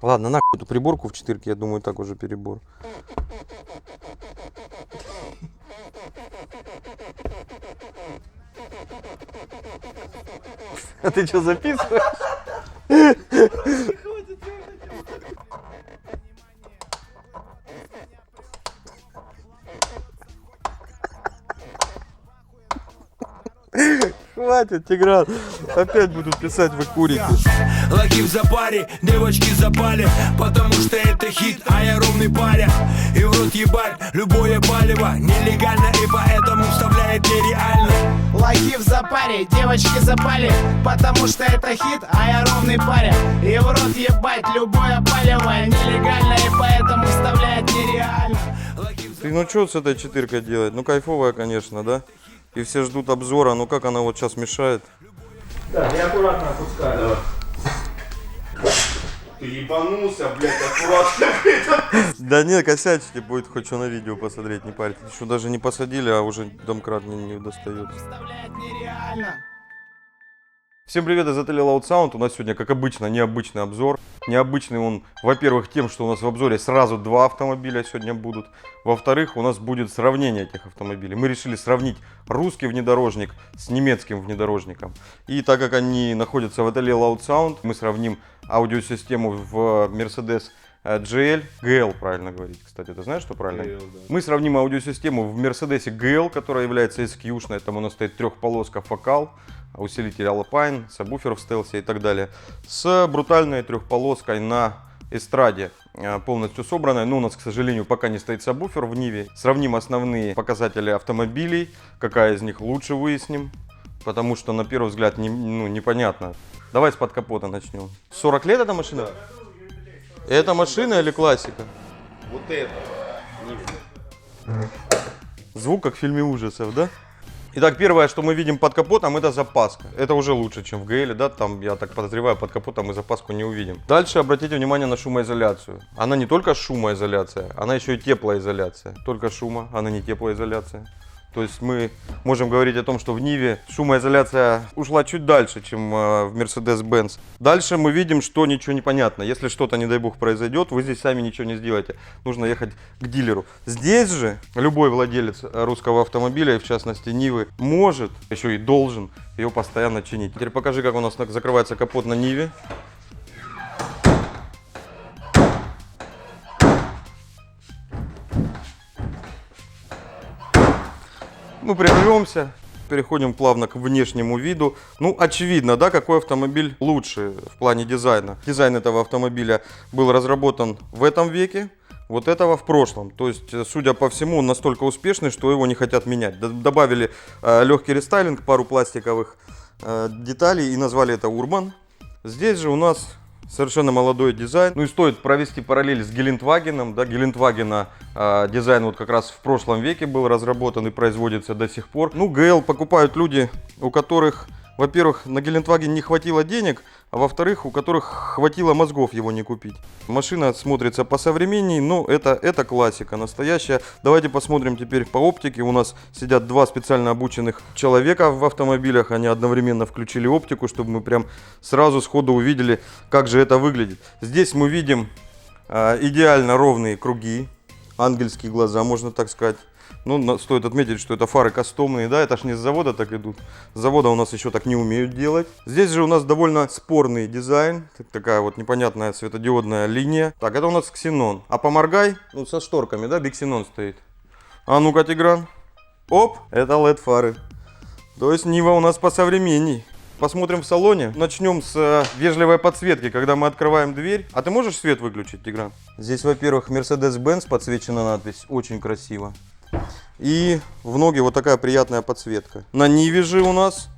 Ладно, нахуй эту приборку в 4-ке, я думаю, так уже перебор. А ты что, записываешь? Хватит, Тигран. Опять будут писать, вы курите. Лаки в запаре, девочки запали, потому что это хит, а я ровный паря. И в рот ебать любое палево нелегально, и поэтому вставляет нереально. Лаки в запаре, девочки запали, потому что это хит, а я ровный паря. И в рот ебать любое палево нелегально, и поэтому вставляет нереально. Ты ну что с этой 4-кой делать? Ну кайфовая, конечно, да? И все ждут обзора, ну как она вот сейчас мешает? Да, я аккуратно опускаю. Давай. Ты ебанулся, блядь, аккуратно. Да не, косячки будет хоть что на видео посмотреть, не парьте. Еще даже не посадили, а уже домкрат не достает. Вставляет нереально. Всем привет из отеля Loud Sound. У нас сегодня, как обычно, необычный обзор. Необычный он, во-первых, тем, что у нас в обзоре сразу два автомобиля сегодня будут. Во-вторых, у нас будет сравнение этих автомобилей. Мы решили сравнить русский внедорожник с немецким внедорожником. И так как они находятся в отеле Loud Sound, мы сравним аудиосистему в Mercedes GL, правильно говорить, кстати, ты знаешь, что правильно? GL, да. Мы сравним аудиосистему в Mercedes GL, которая является SQ-шной, там у нас стоит трехполоска фокал, усилитель Alpine, сабвуфер в стелсе и так далее, с брутальной трехполоской на эстраде, полностью собранной. Но у нас, к сожалению, пока не стоит сабвуфер в Ниве. Сравним основные показатели автомобилей, какая из них лучше, выясним, потому что на первый взгляд непонятно. Давай с-под капота начнем. 40 лет эта машина? Да. Это машина или классика? Вот это. Звук как в фильме ужасов, да? Итак, первое, что мы видим под капотом, это запаска. Это уже лучше, чем в GL, да? Там, я так подозреваю, под капотом мы запаску не увидим. Дальше обратите внимание на шумоизоляцию. Она не только шумоизоляция, она еще и теплоизоляция. Только шума, она не теплоизоляция. То есть мы можем говорить о том, что в Ниве шумоизоляция ушла чуть дальше, чем в Mercedes-Benz. Дальше мы видим, что ничего не понятно. Если что-то, не дай бог, произойдет, вы здесь сами ничего не сделаете. Нужно ехать к дилеру. Здесь же любой владелец русского автомобиля, и в частности Нивы, может, еще и должен ее постоянно чинить. Теперь покажи, как у нас закрывается капот на Ниве. Мы прервемся, переходим плавно к внешнему виду. Ну, очевидно, да, какой автомобиль лучше в плане дизайна. Дизайн этого автомобиля был разработан в этом веке, вот этого в прошлом. То есть, судя по всему, он настолько успешный, что его не хотят менять. Добавили легкий рестайлинг, пару пластиковых деталей и назвали это Urban. Здесь же у нас совершенно молодой дизайн. Ну и стоит провести параллель с Гелендвагеном. Да, Гелендвагена дизайн вот как раз в прошлом веке был разработан и производится до сих пор. Ну, ГЛ покупают люди, у которых, во-первых, на Гелендваген не хватило денег, а во-вторых, у которых хватило мозгов его не купить. Машина смотрится посовременней, но это классика настоящая. Давайте посмотрим теперь по оптике. У нас сидят два специально обученных человека в автомобилях. Они одновременно включили оптику, чтобы мы прям сразу сходу увидели, как же это выглядит. Здесь мы видим идеально ровные круги, ангельские глаза, можно так сказать. Ну, стоит отметить, что это фары кастомные, да, это ж не с завода так идут. С завода у нас еще так не умеют делать. Здесь же у нас довольно спорный дизайн, такая вот непонятная светодиодная линия. Так, это у нас ксенон. А поморгай, ну, со шторками, да, биксенон стоит. А ну-ка, Тигран. Оп, это LED фары. То есть Нива у нас посовременней. Посмотрим в салоне. Начнем с вежливой подсветки, когда мы открываем дверь. А ты можешь свет выключить, Тигран? Здесь, во-первых, Mercedes-Benz подсвечена надпись, очень красиво. И в ноги вот такая приятная подсветка. На Ниве же у нас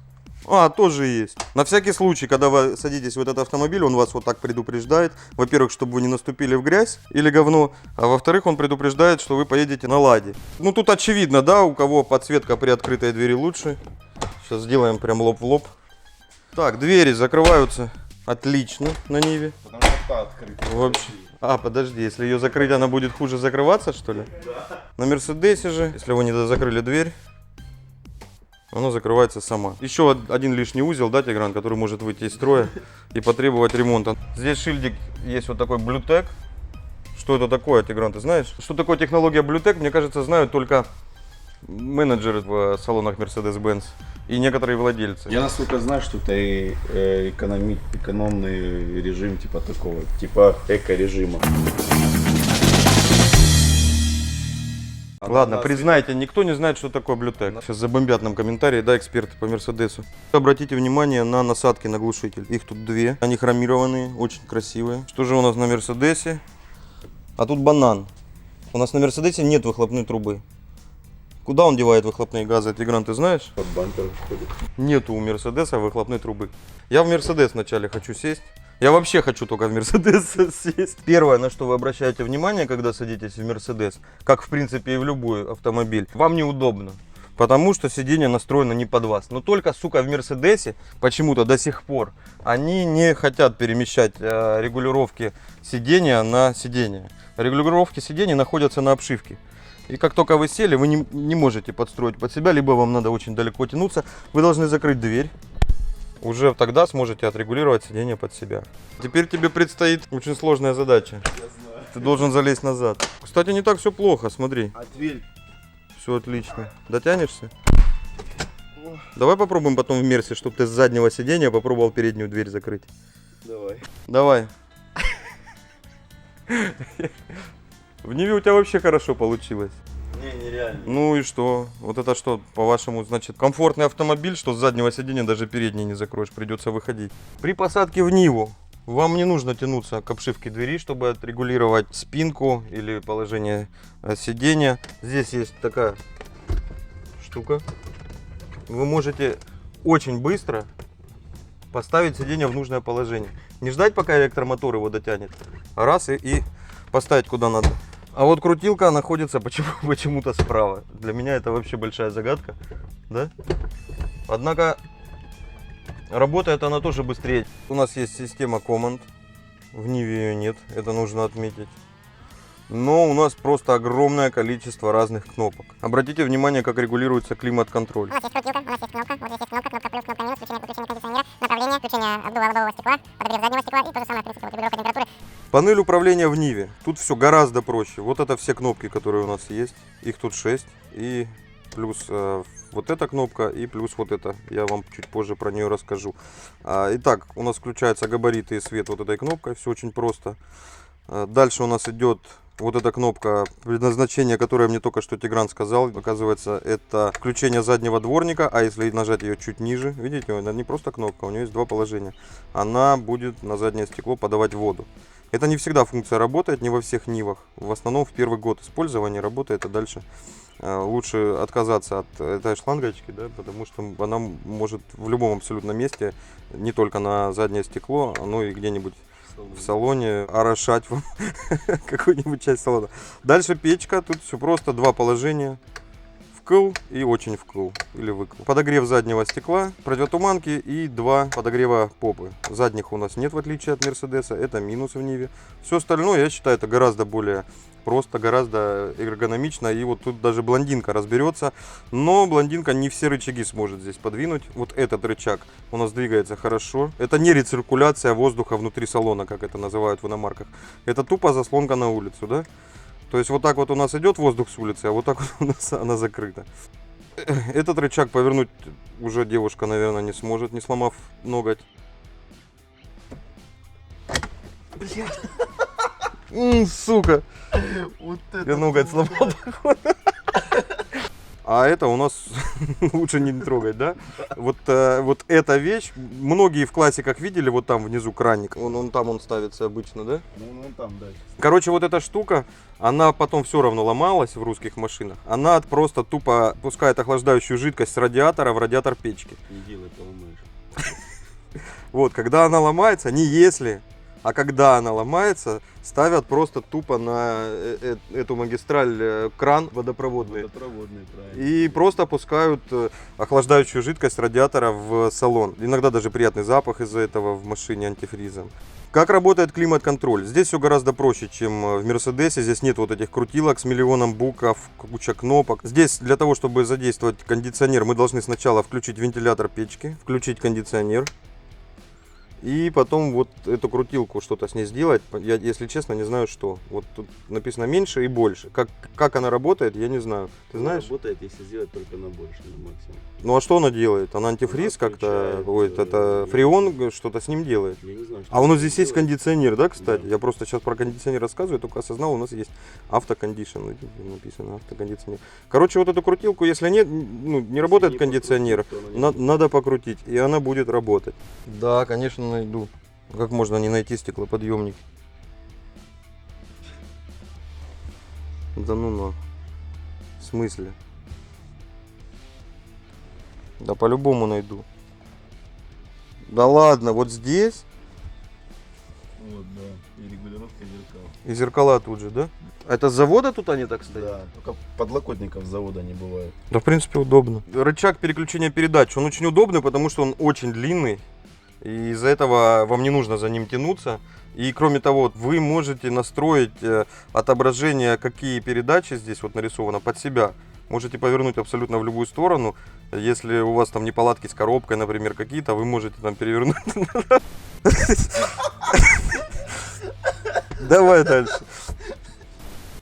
тоже есть. На всякий случай, когда вы садитесь в этот автомобиль, он вас вот так предупреждает. Во-первых, чтобы вы не наступили в грязь или говно. А во-вторых, он предупреждает, что вы поедете на ладе. Ну тут очевидно, да, у кого подсветка при открытой двери лучше. Сейчас сделаем прям лоб в лоб. Так, двери закрываются отлично на Ниве. Потому что та открыта. Вообще. Подожди, если ее закрыть, она будет хуже закрываться, что ли? Да. На Мерседесе же, если вы не закрыли дверь, Она закрывается сама. Еще один лишний узел, да, Тигран, который может выйти из строя и потребовать ремонта. Здесь шильдик есть вот такой Bluetech. Что это такое, Тигран, ты знаешь? Что такое технология Bluetech, мне кажется, знают только менеджеры в салонах Mercedes-Benz и некоторые владельцы. Я насколько знаю, что это экономный режим типа такого, типа эко-режима. Ладно, признайте, никто не знает, что такое Bluetech. Сейчас забомбят нам комментарии, да, эксперты по Мерседесу. Обратите внимание на насадки на глушитель. Их тут две. Они хромированные, очень красивые. Что же у нас на Мерседесе? А тут банан. У нас на Мерседесе нет выхлопной трубы. Куда он девает выхлопные газы, Тигран, ты знаешь? Под бампер входит. Нету у Мерседеса выхлопной трубы. Я в Мерседес вначале хочу сесть. Я вообще хочу только в Мерседес сесть. Первое, на что вы обращаете внимание, когда садитесь в Мерседес, как в принципе и в любой автомобиль, вам неудобно. Потому что сиденье настроено не под вас. Но только, сука, в Мерседесе почему-то до сих пор они не хотят перемещать регулировки сидения на сиденье. Регулировки сидений находятся на обшивке. И как только вы сели, вы не можете подстроить под себя, либо вам надо очень далеко тянуться. Вы должны закрыть дверь. Уже тогда сможете отрегулировать сиденье под себя. Теперь тебе предстоит очень сложная задача. Ты должен залезть назад. Кстати, не так все плохо, смотри. А дверь? Все отлично. Дотянешься? Давай попробуем потом в Мерсе, чтобы ты с заднего сиденья попробовал переднюю дверь закрыть. Давай. Давай. В Ниве у тебя вообще хорошо получилось. Не, нереально. Ну и что? Вот это что, по-вашему, значит, комфортный автомобиль, что с заднего сиденья даже передний не закроешь, придется выходить. При посадке в Ниву вам не нужно тянуться к обшивке двери, чтобы отрегулировать спинку или положение сиденья. Здесь есть такая штука. Вы можете очень быстро поставить сиденье в нужное положение. Не ждать, пока электромотор его дотянет, а раз и поставить куда надо. А вот крутилка находится почему-то справа. Для меня это вообще большая загадка, да? Однако работает она тоже быстрее. У нас есть система команд, в Ниве ее нет, это нужно отметить. Но у нас просто огромное количество разных кнопок. Обратите внимание, как регулируется климат-контроль. У нас есть крутилка, у нас есть кнопка, вот здесь есть кнопка плюс, кнопка минус, включение, выключение кондиционера, направление, включение обдува лобового стекла, подогрев заднего стекла и то же самое, в принципе, вот регулировка температуры. Панель управления в Ниве. Тут все гораздо проще. Вот это все кнопки, которые у нас есть. Их тут 6. И плюс вот эта кнопка и плюс вот эта. Я вам чуть позже про нее расскажу. Итак, у нас включаются габариты и свет вот этой кнопкой. Все очень просто. Дальше у нас идет вот эта кнопка предназначения, которое мне только что Тигран сказал. Оказывается, это включение заднего дворника. А если нажать ее чуть ниже, видите, это не просто кнопка, у нее есть два положения. Она будет на заднее стекло подавать воду. Это не всегда функция работает, не во всех Нивах. В основном в первый год использования работает, а дальше лучше отказаться от этой шлангочки, да, потому что она может в любом абсолютно месте, не только на заднее стекло, но и где-нибудь в салоне орошать вам какую-нибудь часть салона. Дальше печка, тут все просто, два положения. Вкл и очень вкл или выкл. Подогрев заднего стекла, противотуманки и два подогрева попы. Задних у нас нет, в отличие от Мерседеса, это минус в Ниве. Все остальное, я считаю, это гораздо более просто, гораздо эргономично. И вот тут даже блондинка разберется. Но блондинка не все рычаги сможет здесь подвинуть. Вот этот рычаг у нас двигается хорошо. Это не рециркуляция воздуха внутри салона, как это называют в иномарках. Это тупо заслонка на улицу, да? То есть вот так вот у нас идет воздух с улицы, а вот так вот у нас она закрыта. Этот рычаг повернуть уже девушка, наверное, не сможет, не сломав ноготь. Сука! Вот Я ноготь сломал, походу. А это у нас лучше не трогать, да? Вот эта вещь, многие в классиках видели, вот там внизу краник, он там он ставится обычно, да? Ну там дальше. Короче, вот эта штука, она потом все равно ломалась в русских машинах. Она просто тупо пускает охлаждающую жидкость с радиатора в радиатор печки. Не делай, поломаешь. Вот, когда она ломается, не если, а когда она ломается, ставят просто тупо на эту магистраль кран водопроводный. Водопроводный, правильно. И просто пускают охлаждающую жидкость радиатора в салон. Иногда даже приятный запах из-за этого в машине антифризом. Как работает климат-контроль? Здесь все гораздо проще, чем в Мерседесе. Здесь нет вот этих крутилок с миллионом букв, куча кнопок. Здесь для того, чтобы задействовать кондиционер, мы должны сначала включить вентилятор печки, включить кондиционер. И потом вот эту крутилку что-то с ней сделать. Я, если честно, не знаю что. Вот тут написано меньше и больше. Как она работает, я не знаю. Ты знаешь? Работает, если сделать только на больше, на максимум. Ну а что она делает? Она антифриз как-то? Ой, это фреон что-то с ним делает. Я не знаю, что А у нас это здесь есть делает. кондиционер, да, кстати? Да. Я просто сейчас про кондиционер рассказываю, только осознал, у нас есть автокондишн, написано автокондиционер. Короче, вот эту крутилку, если нет, ну, не работает не кондиционер, покрутить, то она не будет. надо покрутить, и она будет работать. Да, конечно, найду. Как можно не найти стеклоподъемник? Да ну на. В смысле? Да по-любому найду. Да ладно, вот здесь? Вот, да. И регулировка зеркал. И зеркала тут же, да? Это с завода тут они так стоят? Да, только подлокотников с завода не бывает. Да, в принципе, удобно. Рычаг переключения передач, он очень удобный, потому что он очень длинный. И из-за этого вам не нужно за ним тянуться. И кроме того, вы можете настроить отображение, какие передачи здесь вот нарисовано под себя. Можете повернуть абсолютно в любую сторону. Если у вас там неполадки с коробкой, например, какие-то, вы можете там перевернуть. Давай дальше.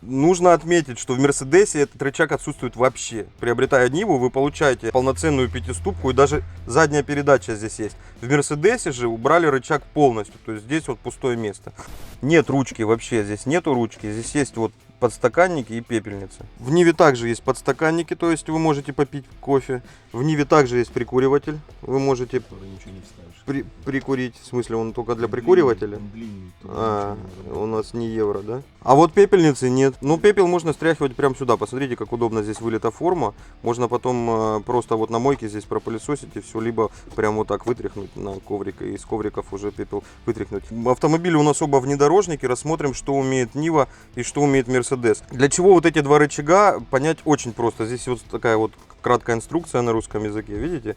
Нужно отметить, что в Мерседесе этот рычаг отсутствует вообще. Приобретая Ниву, вы получаете полноценную пятиступку, и даже задняя передача здесь есть. В Мерседесе же убрали рычаг полностью, то есть здесь вот пустое место. Нет ручки вообще, здесь нету ручки, здесь есть вот подстаканники и пепельница. В Ниве также есть подстаканники, то есть вы можете попить кофе. В Ниве также есть прикуриватель, вы можете Который ничего не вставишь. прикурить. В смысле, он только для прикуривателя? Он длинный, туда А, ничего не у работает. нас не евро, да? А вот пепельницы нет. Ну, пепел можно стряхивать прямо сюда. Посмотрите, как удобно здесь вылита форма. Можно потом просто вот на мойке здесь пропылесосить и все, либо прямо вот так вытряхнуть на коврик, и из ковриков уже пепел вытряхнуть. Автомобили у нас оба внедорожники. Рассмотрим, что умеет Нива и что умеет Мерседес. Для чего вот эти два рычага, понять очень просто. Здесь вот такая вот краткая инструкция на русском языке, видите?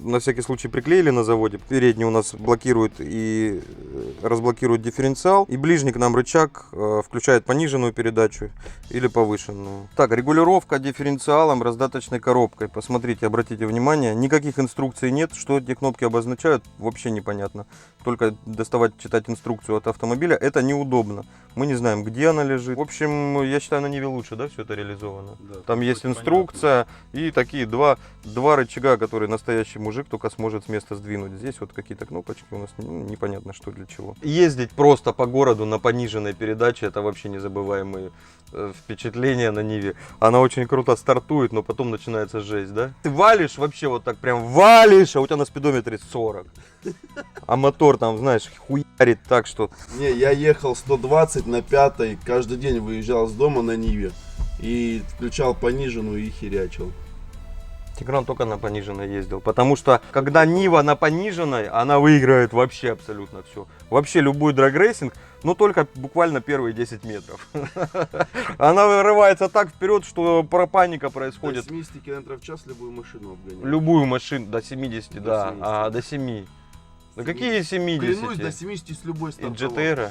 На всякий случай приклеили на заводе. Передний у нас блокирует и разблокирует дифференциал. И ближний к нам рычаг включает пониженную передачу или повышенную. Так, регулировка дифференциалом, раздаточной коробкой. Посмотрите, обратите внимание, никаких инструкций нет. Что эти кнопки обозначают, вообще непонятно. Только доставать, читать инструкцию от автомобиля, это неудобно. Мы не знаем, где она лежит. В общем, я считаю, на Ниве лучше, да, все это реализовано. Да, Там есть понятно. инструкция и такие два рычага, которые настоящий мужик только сможет с места сдвинуть. Здесь вот какие-то кнопочки у нас, непонятно что для чего. Ездить просто по городу на пониженной передаче, это вообще незабываемые впечатления на Ниве. Она очень круто стартует, но потом начинается жесть, да? Ты валишь вообще вот так прям валишь, а у тебя на спидометре 40. А мотор там, знаешь, хуярит так, что... Не, я ехал 120 на 5, каждый день выезжал с дома на Ниве и включал пониженную и херячил. Тигран только на пониженной ездил, потому что когда Нива на пониженной, она выиграет вообще абсолютно все. Вообще любой драгрейсинг, но только буквально первые 10 метров. Она вырывается так вперед, что паника происходит. До 70 км в час любую машину обгоняет. Любую машину до 70, До да, 70. а до 7. Да какие 70? Клянусь, до 70 с любой И стартовой. GTR.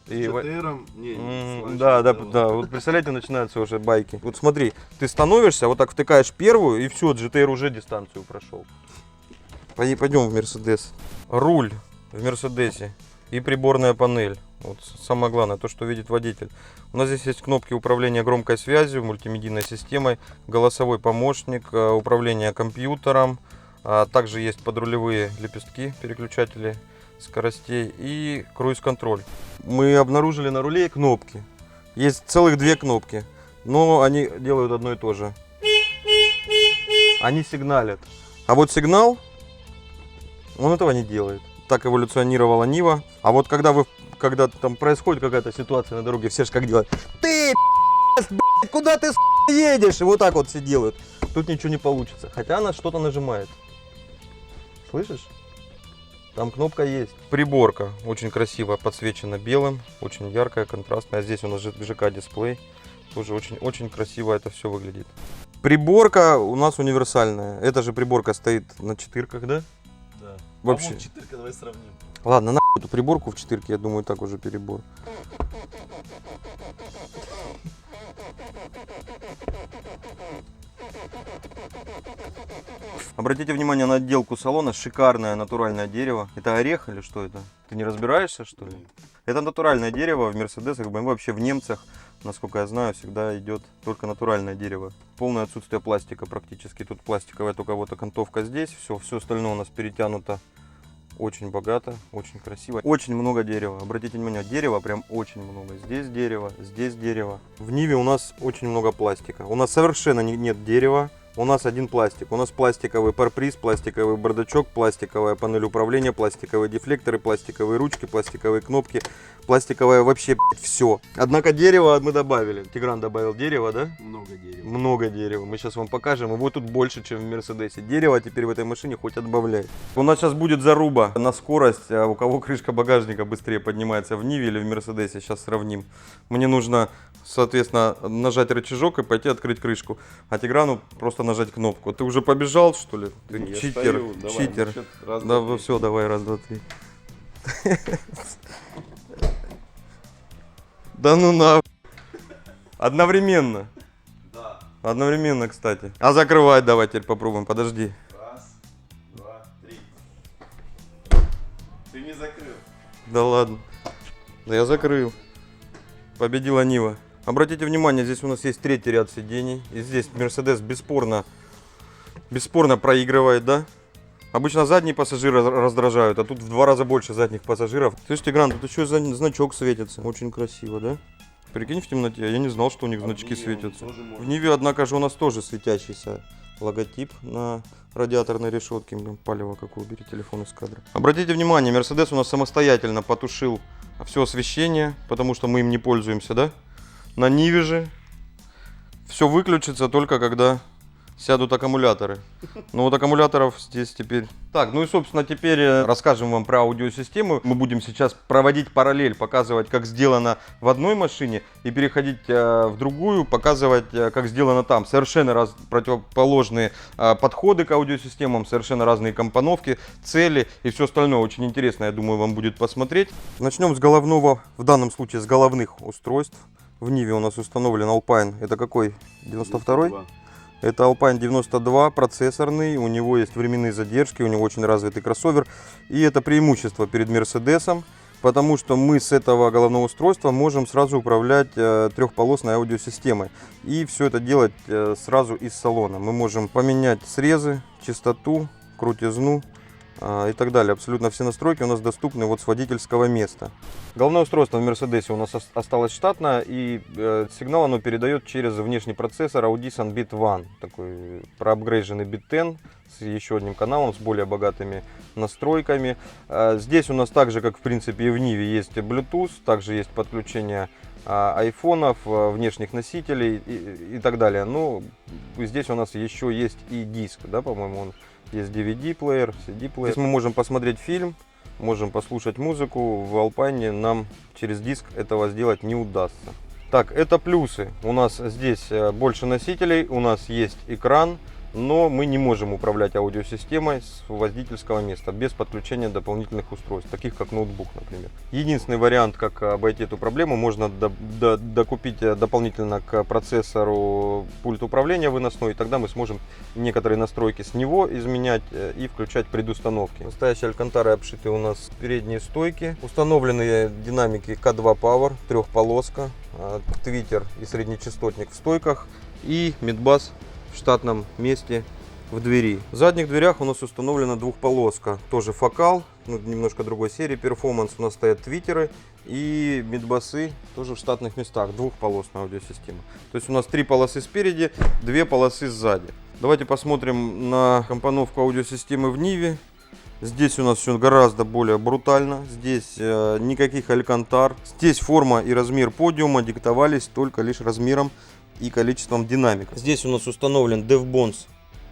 С GTR-ом, не, с Да, да, Lancia, да, вот представляете, начинаются уже байки. Вот смотри, ты становишься, вот так втыкаешь первую, и все, GTR уже дистанцию прошел. Пойдем в Мерседес. Руль в Мерседесе и приборная панель. Вот самое главное, то, что видит водитель. У нас здесь есть кнопки управления громкой связью, мультимедийной системой, голосовой помощник, управление компьютером. Также есть подрулевые лепестки, переключатели скоростей и круиз-контроль. Мы обнаружили на руле кнопки. Есть целых две кнопки, но они делают одно и то же. Они сигналят. А вот сигнал, он этого не делает. Так эволюционировала Нива. А вот когда там происходит какая-то ситуация на дороге, все же как делают? Ты, блядь, куда ты едешь? И вот так вот все делают. Тут ничего не получится. Хотя она что-то нажимает. Слышишь? Там кнопка есть. Приборка очень красиво подсвечена белым, очень яркая, контрастная. Здесь у нас ЖК-дисплей. Тоже очень красиво это все выглядит. Приборка у нас универсальная. Эта же приборка стоит на четырках, да? Да. Вообще. А вот 4, давай сравним. Ладно, на эту приборку в 4, я думаю, так уже перебор. Обратите внимание на отделку салона. Шикарное натуральное дерево. Это орех или что это? Ты не разбираешься, что ли? Это натуральное дерево в Мерседесах, в BMW, вообще в немцах, насколько я знаю, всегда идет только натуральное дерево. Полное отсутствие пластика практически. Тут пластиковая только вот окантовка здесь. Все остальное у нас перетянуто очень богато, очень красиво. Очень много дерева. Обратите внимание, дерева прям очень много. Здесь дерево, здесь дерево. В Ниве у нас очень много пластика. У нас совершенно нет дерева. У нас один пластик. У нас пластиковый парбриз, пластиковый бардачок, пластиковая панель управления, пластиковые дефлекторы, пластиковые ручки, пластиковые кнопки, пластиковое вообще все. Однако дерево мы добавили. Тигран добавил дерево, да? Много дерева. Много дерева. Мы сейчас вам покажем. Его тут больше, чем в Мерседесе. Дерево теперь в этой машине хоть отбавляй. У нас сейчас будет заруба на скорость. У кого крышка багажника быстрее поднимается, в Ниве или в Мерседесе. Сейчас сравним. Мне нужно, соответственно, нажать рычажок и пойти открыть крышку. А Тиграну просто нажать кнопку. Ты уже побежал, что ли? Ты Я читер. стою. Давай, Читер. насчет раз, Да, два, три. все, давай, раз, два, три. Да ну на. Одновременно. Да. Одновременно, кстати. А закрывать давай теперь попробуем, подожди. Раз, два, три. Ты не закрыл. Да ладно. Да я закрыл. Победила Нива. Обратите внимание, здесь у нас есть третий ряд сидений. И здесь Мерседес бесспорно проигрывает, да? Обычно задние пассажиры раздражают, а тут в 2 раза больше задних пассажиров. Слышь, Тигран, тут еще значок светится. Очень красиво, да? Прикинь, в темноте. Я не знал, что у них значки светятся. В Ниве, однако же, у нас тоже светящийся логотип на радиаторной решетке. Блин, палево какое, убери телефон из кадра. Обратите внимание, Мерседес у нас самостоятельно потушил все освещение, потому что мы им не пользуемся, да? На Ниве же все выключится только когда сядут аккумуляторы. Но вот аккумуляторов здесь теперь... Так, ну и собственно теперь расскажем вам про аудиосистему. Мы будем сейчас проводить параллель, показывать, как сделано в одной машине, и переходить в другую, показывать, как сделано там. Совершенно противоположные подходы к аудиосистемам, совершенно разные компоновки, цели и все остальное. Очень интересно, я думаю, вам будет посмотреть. Начнем с головного, в данном случае с головных устройств. В Ниве у нас установлен Alpine. Это какой? 92-й? Это Alpine 92 процессорный, у него есть временные задержки, у него очень развитый кроссовер. И это преимущество перед Мерседесом, потому что мы с этого головного устройства можем сразу управлять трехполосной аудиосистемой. И все это делать сразу из салона. Мы можем поменять срезы, частоту, крутизну и так далее. Абсолютно все настройки у нас доступны вот с водительского места. Головное устройство в Мерседесе у нас осталось штатное, и сигнал оно передает через внешний процессор Audison Bit One, такой проапгрейженный Bit 10 с еще одним каналом, с более богатыми настройками. Здесь у нас так же, как в принципе и в Ниве, есть Bluetooth, также есть подключение айфонов, внешних носителей и так далее. Но здесь у нас еще есть и диск, да, по-моему, он есть DVD-плеер, CD-плеер. Здесь мы можем посмотреть фильм, можем послушать музыку. В Alpine нам через диск этого сделать не удастся. Так, это плюсы. У нас здесь больше носителей, у нас есть экран, но мы не можем управлять аудиосистемой с водительского места без подключения дополнительных устройств, таких как ноутбук, например. Единственный вариант, как обойти эту проблему, можно докупить дополнительно к процессору пульт управления выносной, и тогда мы сможем некоторые настройки с него изменять и включать предустановки. Настоящие алькантары обшиты у нас передние стойки, установлены динамики K2 Power, трехполоска, твиттер и среднечастотник в стойках и мидбас в штатном месте в двери. В задних дверях у нас установлена двухполоска, тоже фокал, немножко другой серии, перформанс. У нас стоят твиттеры и мидбасы тоже в штатных местах, двухполосная аудиосистема. То есть у нас 3 полосы спереди, 2 полосы сзади. Давайте посмотрим на компоновку аудиосистемы в Ниве. Здесь у нас все гораздо более брутально. Здесь никаких алькантар. Здесь форма и размер подиума диктовались только лишь размером и количеством динамиков. Здесь у нас установлен DevBones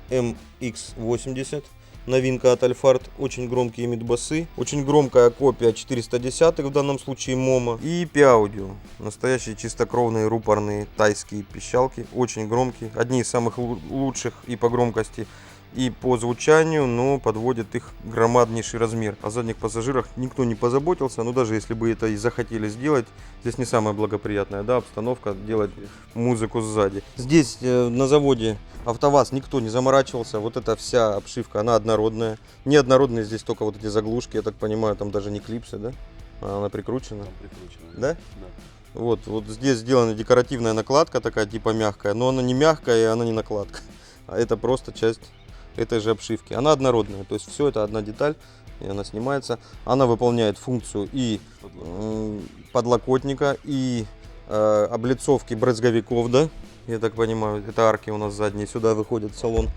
MX80, новинка от Alphard, очень громкие мидбасы, очень громкая копия 410 в данном случае Момо и P-Audio, настоящие чистокровные рупорные тайские пищалки, очень громкие, одни из самых лучших и по громкости, и по звучанию, но подводит их громаднейший размер. О задних пассажирах никто не позаботился, но даже если бы это и захотели сделать, здесь не самая благоприятная, да, обстановка делать музыку сзади. Здесь на заводе АвтоВАЗ никто не заморачивался, вот эта вся обшивка, она однородная. Неоднородные здесь только вот эти заглушки, я так понимаю, там даже не клипсы, да? Она прикручена. Да? Да. Вот здесь сделана декоративная накладка такая, типа мягкая, но она не мягкая и она не накладка. А это просто часть этой же обшивки. Она однородная, то есть все это одна деталь, и она снимается. Она выполняет функцию и подлокотника, и облицовки брызговиков, да? Я так понимаю, это арки у нас задние, сюда выходит в салон.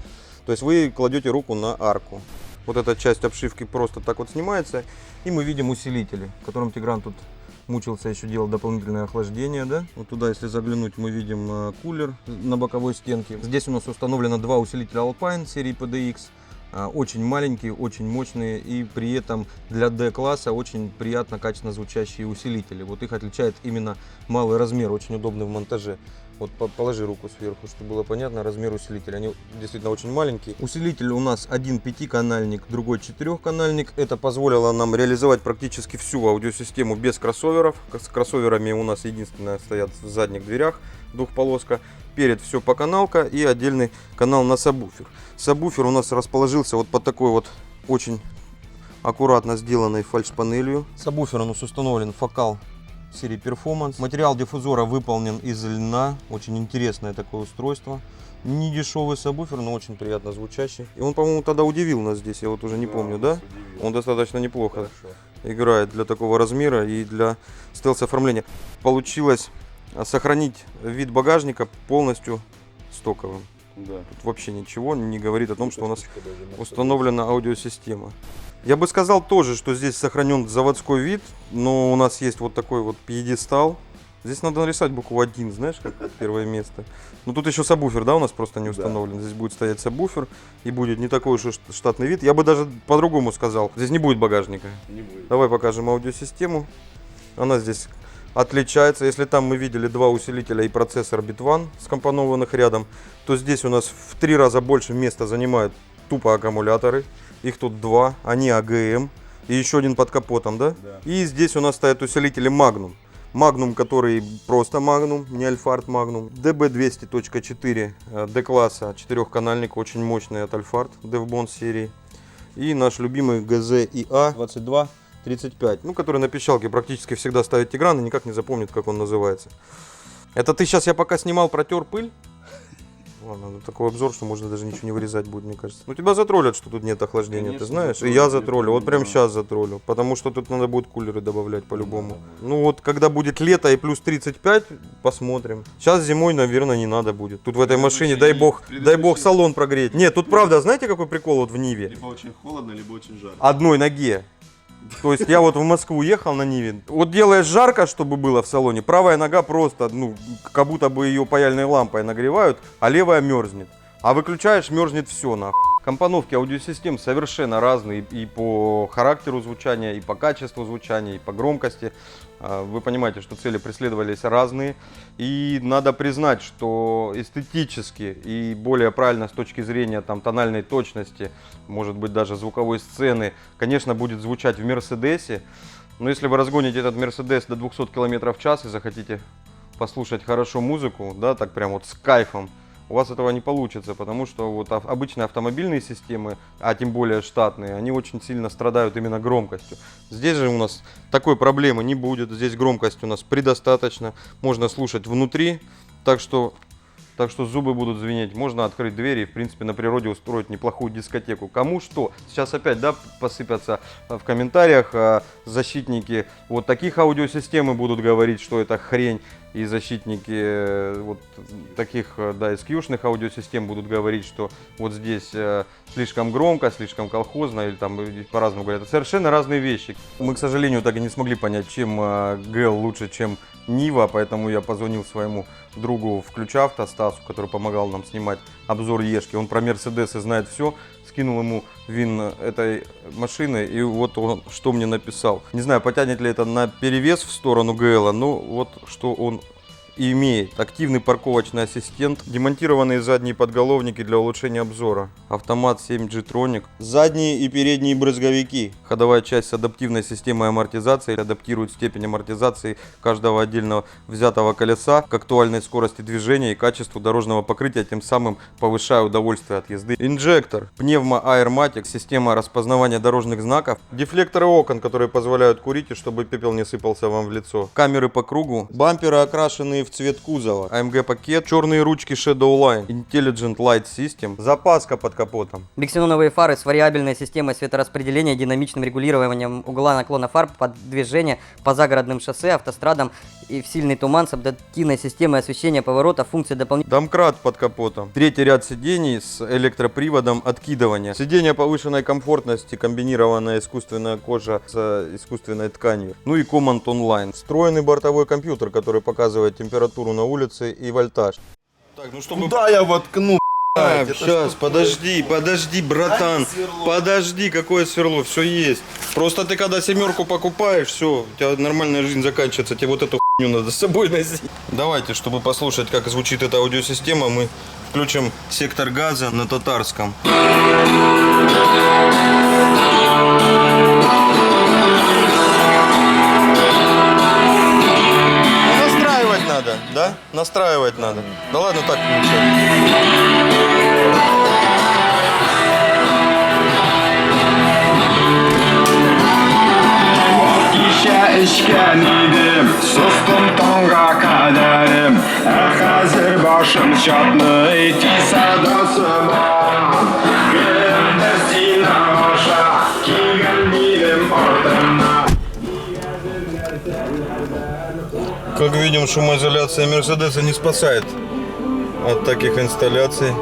То есть вы кладете руку на арку. Вот эта часть обшивки просто так вот снимается, и мы видим усилители, которым Тигран тут мучился, еще делал дополнительное охлаждение, да? Вот туда, если заглянуть, мы видим кулер на боковой стенке. Здесь у нас установлено два усилителя Alpine серии PDX. Очень маленькие, очень мощные, и при этом для D-класса очень приятно, качественно звучащие усилители. Вот их отличает именно малый размер, очень удобный в монтаже. Вот положи руку сверху, чтобы было понятно размер усилителя. Они действительно очень маленькие. Усилитель у нас один 5-канальник, другой 4-канальник. Это позволило нам реализовать практически всю аудиосистему без кроссоверов. С кроссоверами у нас единственное стоят в задних дверях двухполоска. Перед все по каналка и отдельный канал на сабвуфер. Сабвуфер у нас расположился вот под такой вот очень аккуратно сделанной фальш-панелью. Сабвуфер у нас установлен Focal серии Performance. Материал диффузора выполнен из льна. Очень интересное такое устройство. Не дешевый сабвуфер, но очень приятно звучащий. И он, по-моему, тогда удивил нас здесь. Я вот уже не помню, да? Он достаточно неплохо играет для такого размера и для стелс-оформления. Получилось сохранить вид багажника полностью стоковым. Да. Тут вообще ничего не говорит о том, что у нас установлена аудиосистема. Я бы сказал тоже, что здесь сохранен заводской вид, но у нас есть вот такой вот пьедестал. Здесь надо нарисовать букву 1, знаешь, как первое место. Ну тут еще сабвуфер, да, у нас просто не установлен. Да. Здесь будет стоять сабвуфер и будет не такой уж штатный вид. Я бы даже по-другому сказал. Здесь не будет багажника. Не будет. Давай покажем аудиосистему. Она здесь отличается. Если там мы видели два усилителя и процессор Bitone скомпонованных рядом, то здесь у нас в 3 раза больше места занимают тупо аккумуляторы. Их тут два, они АГМ и еще один под капотом, да? Да. И здесь у нас стоят усилители Magnum. Magnum, который просто Magnum, не Alphard Magnum. DB200.4 D-класса, 4-канальник, очень мощный от Alphard, DevBond серии. И наш любимый GZ-IA 2235, ну, который на пищалке практически всегда ставит Тигран и никак не запомнит, как он называется. Это ты сейчас, я пока снимал, протер пыль? Ладно, такой обзор, что можно даже ничего не вырезать будет, мне кажется. Ну тебя затроллят, что тут нет охлаждения, конечно, ты знаешь. И я затроллю, вот прям сейчас затроллю. Потому что тут надо будет кулеры добавлять по-любому. Ну вот, когда будет лето и плюс 35, посмотрим. Сейчас зимой, наверное, не надо будет. Тут в этой машине, дай бог салон прогреть. Нет, тут правда, знаете, какой прикол вот в Ниве? Либо очень холодно, либо очень жарко. Одной ноге. То есть я вот в Москву ехал на Ниве. Вот делаешь жарко, чтобы было в салоне, правая нога просто, ну, как будто бы ее паяльной лампой нагревают, а левая мерзнет. А выключаешь, мерзнет все нахуй. Компоновки аудиосистем совершенно разные и по характеру звучания, и по качеству звучания, и по громкости. Вы понимаете, что цели преследовались разные. И надо признать, что эстетически и более правильно с точки зрения там, тональной точности, может быть даже звуковой сцены, конечно, будет звучать в Мерседесе. Но если вы разгоните этот Мерседес до 200 км в час и захотите послушать хорошо музыку, да, так прям вот с кайфом, у вас этого не получится, потому что вот обычные автомобильные системы, а тем более штатные, они очень сильно страдают именно громкостью. Здесь же у нас такой проблемы не будет, здесь громкость у нас предостаточно, можно слушать внутри, так что зубы будут звенеть, можно открыть двери и в принципе на природе устроить неплохую дискотеку. Кому что? Сейчас опять, да, посыпятся в комментариях защитники вот таких аудиосистем и будут говорить, что это хрень. И защитники вот таких, да, SQ-шных аудиосистем будут говорить, что вот здесь слишком громко, слишком колхозно, или там по-разному говорят. Это совершенно разные вещи. Мы, к сожалению, так и не смогли понять, чем GL лучше, чем Нива, поэтому я позвонил своему другу в Ключавто, Стасу, который помогал нам снимать обзор Ешки. Он про Мерседесы знает все. Скинул ему вин этой машины, и вот он что мне написал. Не знаю, потянет ли это на перевес в сторону ГЛ, но вот что он и имеет активный парковочный ассистент, демонтированные задние подголовники для улучшения обзора, автомат 7G Tronic, задние и передние брызговики, ходовая часть с адаптивной системой амортизации адаптирует степень амортизации каждого отдельно взятого колеса к актуальной скорости движения и качеству дорожного покрытия, тем самым повышая удовольствие от езды. Инжектор, пневмо Airmatic, система распознавания дорожных знаков, дефлекторы окон, которые позволяют курить и чтобы пепел не сыпался вам в лицо, камеры по кругу, бамперы, окрашенные в цвет кузова, AMG пакет, черные ручки Shadow Line, Intelligent Light System, запаска под капотом. Биксеноновые фары с вариабельной системой светораспределения, динамичным регулированием угла наклона фар под движение по загородным шоссе, автострадам и в сильный туман с адаптивной системой освещения поворота, функции дополнительного. Домкрат под капотом. Третий ряд сидений с электроприводом откидывания. Сиденье повышенной комфортности, комбинированная искусственная кожа с искусственной тканью. Ну и Command Online. Встроенный бортовой компьютер, который показывает температуру на улице и вольтаж. Так, ну чтобы... Куда я воткну? Это сейчас, что подожди, братан. сверло. Подожди, какое сверло, все есть. Просто ты когда семерку покупаешь, все, у тебя нормальная жизнь заканчивается, тебе вот эту хуйню надо с собой носить. Давайте, чтобы послушать, как звучит эта аудиосистема, мы включим сектор газа на татарском. Настраивать надо, да? Настраивать надо. Да ладно, так включай. İşe işken idim, sustum tonga kaderim. Hazır başım çatlı, tisadasıma. Gündüz sinavaşa, kigen idim ortamda. Как видим, шумоизоляция Мерседеса не спасает от таких инсталляций.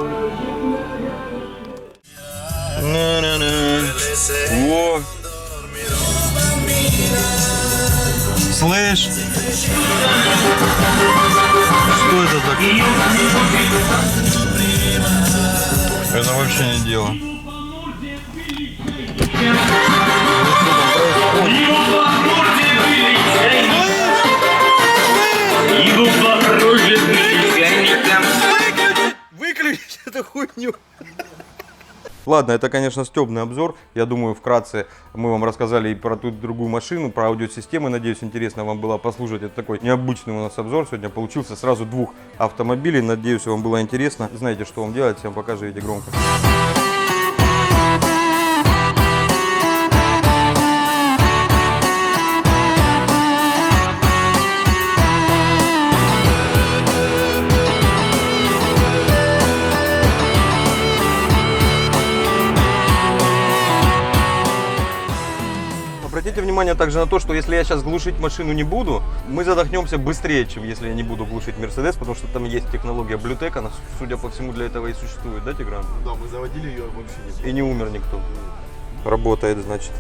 Во! Слышь? Что это такое? Это вообще не дело. Выключить эту хуйню. Ладно, это, конечно, стёбный обзор. Я думаю, вкратце мы вам рассказали и про ту другую машину, про аудиосистемы. Надеюсь, интересно вам было послушать. Это такой необычный у нас обзор сегодня получился. Сразу двух автомобилей. Надеюсь, вам было интересно. Знаете, что вам делать. Всем пока, живите громко. Обратите внимание также на то, что если я сейчас глушить машину не буду, мы задохнемся быстрее, чем если я не буду глушить Mercedes, потому что там есть технология Bluetech, она, судя по всему, для этого и существует, да, Тигран? Да, мы заводили ее вообще не. И не умер никто. Работает, значит.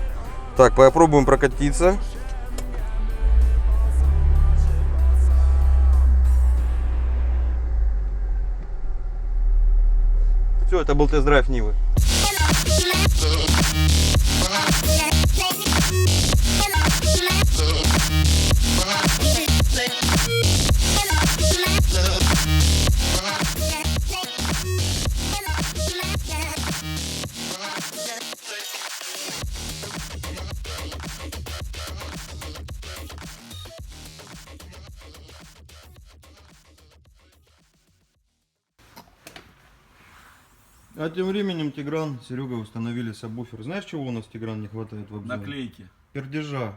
Так, попробуем прокатиться. Все, это был тест-драйв Нивы. А тем временем Тигран, Серега установили сабвуфер. Знаешь, чего у нас, Тигран, не хватает в обзоре? Наклейки. Пердежа.